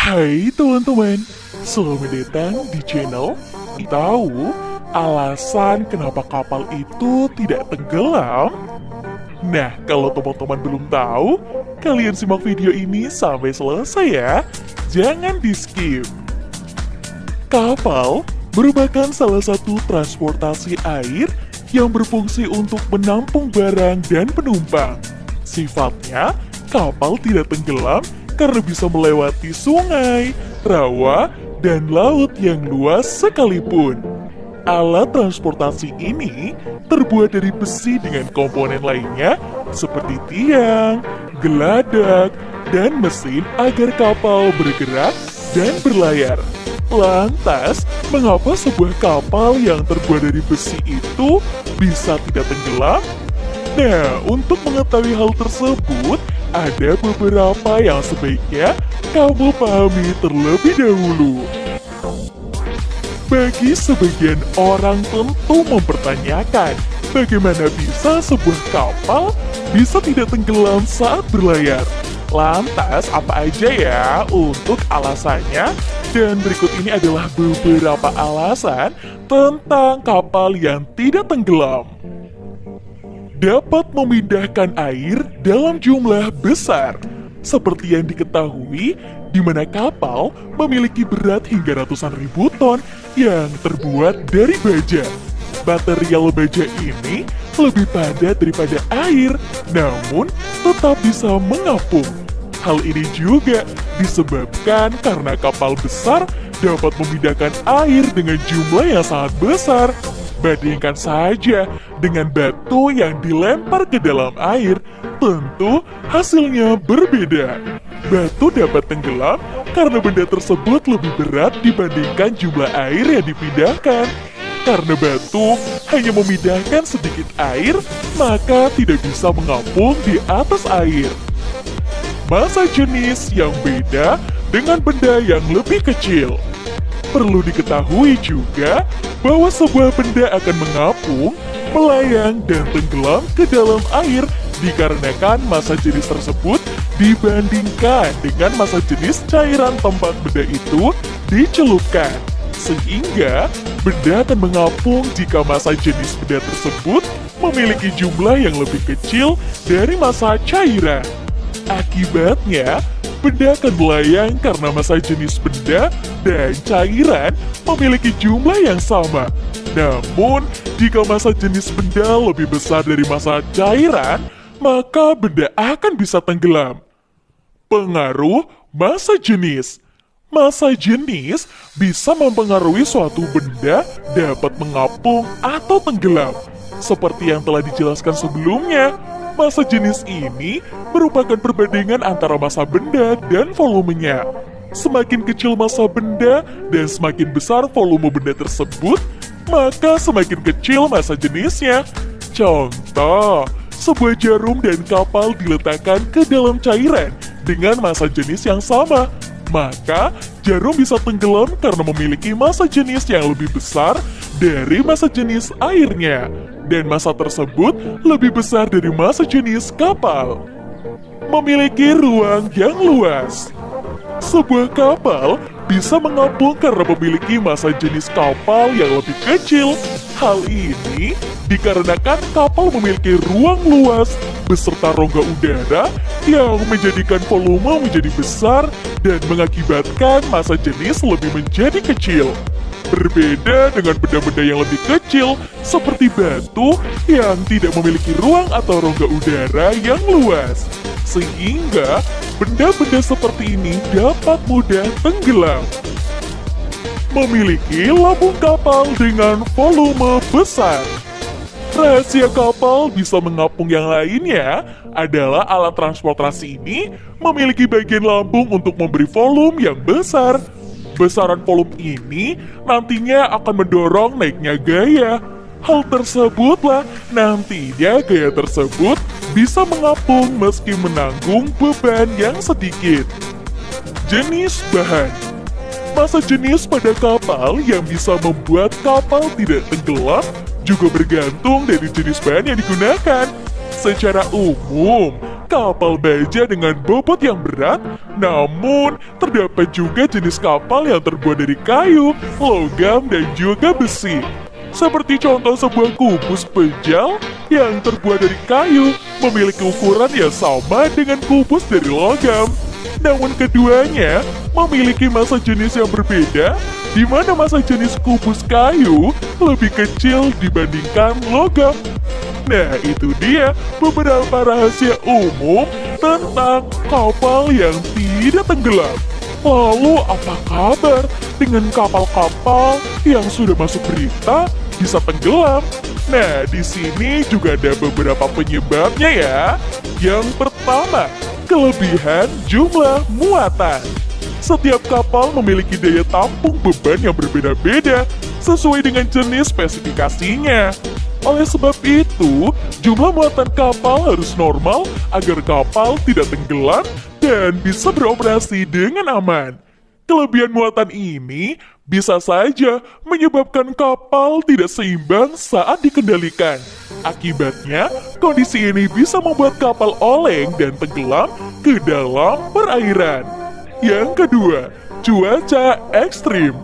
Hai teman-teman, selamat datang di channel Tahu alasan kenapa kapal itu tidak tenggelam? Nah, kalau teman-teman belum tahu, kalian simak video ini sampai selesai ya. Jangan di-skip. Kapal merupakan salah satu transportasi air yang berfungsi untuk menampung barang dan penumpang. Sifatnya, kapal tidak tenggelam karena bisa melewati sungai, rawa, dan laut yang luas sekalipun. Alat transportasi ini terbuat dari besi dengan komponen lainnya seperti tiang, geladak, dan mesin agar kapal bergerak dan berlayar. Lantas, mengapa sebuah kapal yang terbuat dari besi itu bisa tidak tenggelam? Nah, untuk mengetahui hal tersebut, ada beberapa yang sebaiknya kamu pahami terlebih dahulu. Bagi sebagian orang tentu mempertanyakan, bagaimana bisa sebuah kapal bisa tidak tenggelam saat berlayar? Lantas, apa aja ya untuk alasannya? Dan berikut ini adalah beberapa alasan tentang kapal yang tidak tenggelam. Dapat memindahkan air dalam jumlah besar. Seperti yang diketahui, di mana kapal memiliki berat hingga ratusan ribu ton yang terbuat dari baja. Material baja ini lebih padat daripada air, namun tetap bisa mengapung. Hal ini juga disebabkan karena kapal besar dapat memindahkan air dengan jumlah yang sangat besar. Bandingkan saja dengan batu yang dilempar ke dalam air, tentu hasilnya berbeda. Batu dapat tenggelam karena benda tersebut lebih berat dibandingkan jumlah air yang dipindahkan. Karena batu hanya memindahkan sedikit air, maka tidak bisa mengapung di atas air. Massa jenis yang beda dengan benda yang lebih kecil. Perlu diketahui juga bahwa sebuah benda akan mengapung, melayang, dan tenggelam ke dalam air dikarenakan massa jenis tersebut dibandingkan dengan massa jenis cairan tempat benda itu dicelupkan. Sehingga benda akan mengapung jika massa jenis benda tersebut memiliki jumlah yang lebih kecil dari massa cairan. Akibatnya, benda akan melayang karena massa jenis benda dan cairan memiliki jumlah yang sama. Namun, jika massa jenis benda lebih besar dari massa cairan, maka benda akan bisa tenggelam. Pengaruh massa jenis. Massa jenis bisa mempengaruhi suatu benda dapat mengapung atau tenggelam. Seperti yang telah dijelaskan sebelumnya, massa jenis ini merupakan perbandingan antara massa benda dan volumenya. Semakin kecil massa benda dan semakin besar volume benda tersebut, maka semakin kecil massa jenisnya. Contoh, sebuah jarum dan kapal diletakkan ke dalam cairan dengan massa jenis yang sama. Maka, jarum bisa tenggelam karena memiliki massa jenis yang lebih besar dari massa jenis airnya. Dan massa tersebut lebih besar dari massa jenis kapal. Memiliki ruang yang luas. Sebuah kapal bisa mengapung karena memiliki massa jenis kapal yang lebih kecil. Hal ini dikarenakan kapal memiliki ruang luas beserta rongga udara yang menjadikan volume menjadi besar dan mengakibatkan massa jenis lebih menjadi kecil. Berbeda dengan benda-benda yang lebih kecil seperti batu yang tidak memiliki ruang atau rongga udara yang luas. Sehingga benda-benda seperti ini dapat mudah tenggelam. Memiliki lambung kapal dengan volume besar. Rahasia kapal bisa mengapung yang lainnya adalah alat transportasi ini memiliki bagian lambung untuk memberi volume yang besar. Besaran volume ini nantinya akan mendorong naiknya gaya. Hal tersebutlah nantinya gaya tersebut bisa mengapung meski menanggung beban yang sedikit. Jenis bahan. Massa jenis pada kapal yang bisa membuat kapal tidak tenggelam juga bergantung dari jenis bahan yang digunakan. Secara umum, kapal baja dengan bobot yang berat, namun terdapat juga jenis kapal yang terbuat dari kayu, logam, dan juga besi. Seperti contoh sebuah kubus pejal yang terbuat dari kayu, memiliki ukuran yang sama dengan kubus dari logam. Namun keduanya memiliki massa jenis yang berbeda, di mana massa jenis kubus kayu lebih kecil dibandingkan logam. Nah, itu dia beberapa rahasia umum tentang kapal yang tidak tenggelam. Lalu apa kabar dengan kapal-kapal yang sudah masuk berita bisa tenggelam? Nah, di sini juga ada beberapa penyebabnya ya. Yang pertama, kelebihan jumlah muatan. Setiap kapal memiliki daya tampung beban yang berbeda-beda sesuai dengan jenis spesifikasinya. Oleh sebab itu, jumlah muatan kapal harus normal agar kapal tidak tenggelam dan bisa beroperasi dengan aman. Kelebihan muatan ini bisa saja menyebabkan kapal tidak seimbang saat dikendalikan. Akibatnya, kondisi ini bisa membuat kapal oleng dan tenggelam ke dalam perairan. Yang kedua, cuaca ekstrim.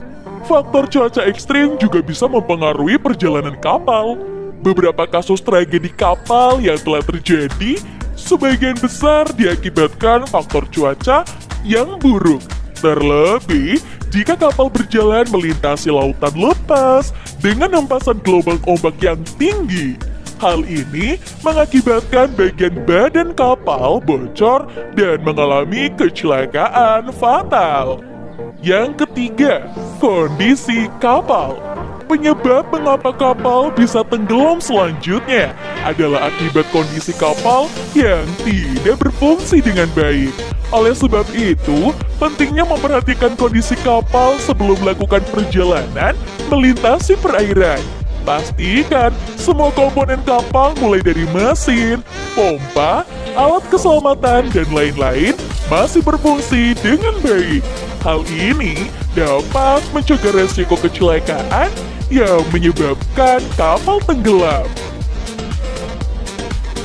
Faktor cuaca ekstrim juga bisa mempengaruhi perjalanan kapal. Beberapa kasus tragedi kapal yang telah terjadi, sebagian besar diakibatkan faktor cuaca yang buruk. Terlebih, jika kapal berjalan melintasi lautan lepas dengan hempasan gelombang ombak yang tinggi. Hal ini mengakibatkan bagian badan kapal bocor dan mengalami kecelakaan fatal. Yang ketiga, kondisi kapal. Penyebab mengapa kapal bisa tenggelam selanjutnya adalah akibat kondisi kapal yang tidak berfungsi dengan baik. Oleh sebab itu, pentingnya memperhatikan kondisi kapal sebelum melakukan perjalanan melintasi perairan. Pastikan semua komponen kapal mulai dari mesin, pompa, alat keselamatan, dan lain-lain masih berfungsi dengan baik. Hal ini dapat mencegah resiko kecelakaan yang menyebabkan kapal tenggelam.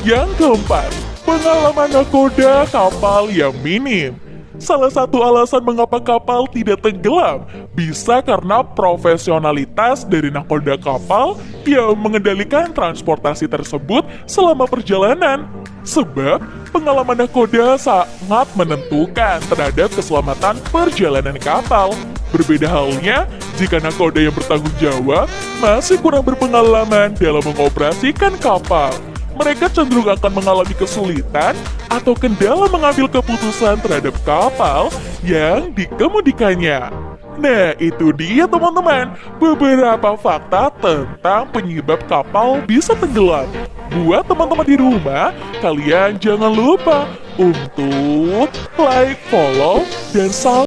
Yang keempat, pengalaman nakoda kapal yang minim. Salah satu alasan mengapa kapal tidak tenggelam bisa karena profesionalitas dari nakoda kapal yang mengendalikan transportasi tersebut selama perjalanan. Sebab pengalaman nakoda sangat menentukan terhadap keselamatan perjalanan kapal. Berbeda halnya jika nakoda yang bertanggung jawab masih kurang berpengalaman dalam mengoperasikan kapal. Mereka cenderung akan mengalami kesulitan atau kendala mengambil keputusan terhadap kapal yang dikemudikannya. Nah, itu dia teman-teman, beberapa fakta tentang penyebab kapal bisa tenggelam. Buat teman-teman di rumah, kalian jangan lupa untuk like, follow, dan